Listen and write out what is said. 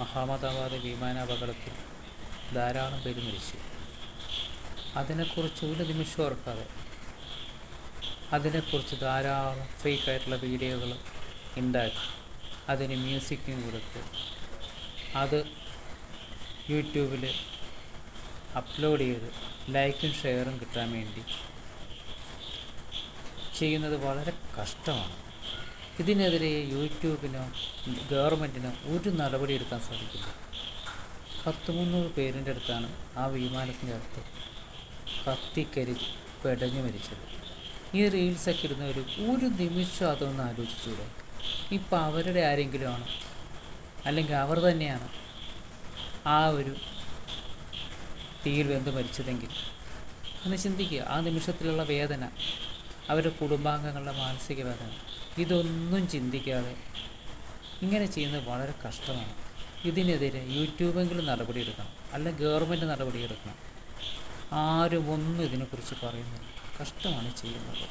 അഹമ്മദാബാദ് വിമാനാപകടത്തിൽ ധാരാളം പേര് മരിച്ചു. അതിനെക്കുറിച്ച് ഒരു നിമിഷം ഓർക്കാതെ അതിനെക്കുറിച്ച് ധാരാളം ഫേക്കായിട്ടുള്ള വീഡിയോകൾ ഉണ്ടാക്കി അതിന് മ്യൂസിക്കും കൊടുത്ത് അത് യൂട്യൂബിൽ അപ്ലോഡ് ചെയ്ത് ലൈക്കും ഷെയറും കിട്ടാൻ വേണ്ടി ചെയ്യുന്നത് വളരെ കഷ്ടമാണ്. ഇതിനെതിരെ യൂട്യൂബിനോ ഗവൺമെൻറ്റിനോ ഒരു നടപടി എടുക്കാൻ സാധിക്കില്ല. 100-300 പേരിൻ്റെ അടുത്താണ് ആ വിമാനത്തിൻ്റെ അടുത്ത് കത്തിക്കരി പെടഞ്ഞു മരിച്ചത്. ഈ റീൽസൊക്കെ ഇടുന്നവർ ഒരു നിമിഷം അതൊന്ന് ആലോചിച്ചൂടെ? ഇപ്പം അവരുടെ ആരെങ്കിലും ആണ്, അല്ലെങ്കിൽ അവർ തന്നെയാണ് ആ ഒരു തീയിൽ വെന്ത് മരിച്ചതെങ്കിൽ ഒന്ന് ചിന്തിക്കുക. ആ നിമിഷത്തിലുള്ള വേദന, അവരുടെ കുടുംബാംഗങ്ങളുടെ മാനസിക വേദന, ഇതൊന്നും ചിന്തിക്കാതെ ഇങ്ങനെ ചെയ്യുന്നത് വളരെ കഷ്ടമാണ്. ഇതിനെതിരെ യൂട്യൂബെങ്കിലും നടപടിയെടുക്കണം, അല്ലെങ്കിൽ ഗവൺമെൻറ് നടപടിയെടുക്കണം. ആരും ഒന്നും ഇതിനെക്കുറിച്ച് പറയുന്നില്ല. കഷ്ടമാണ് ചെയ്യുന്നത്.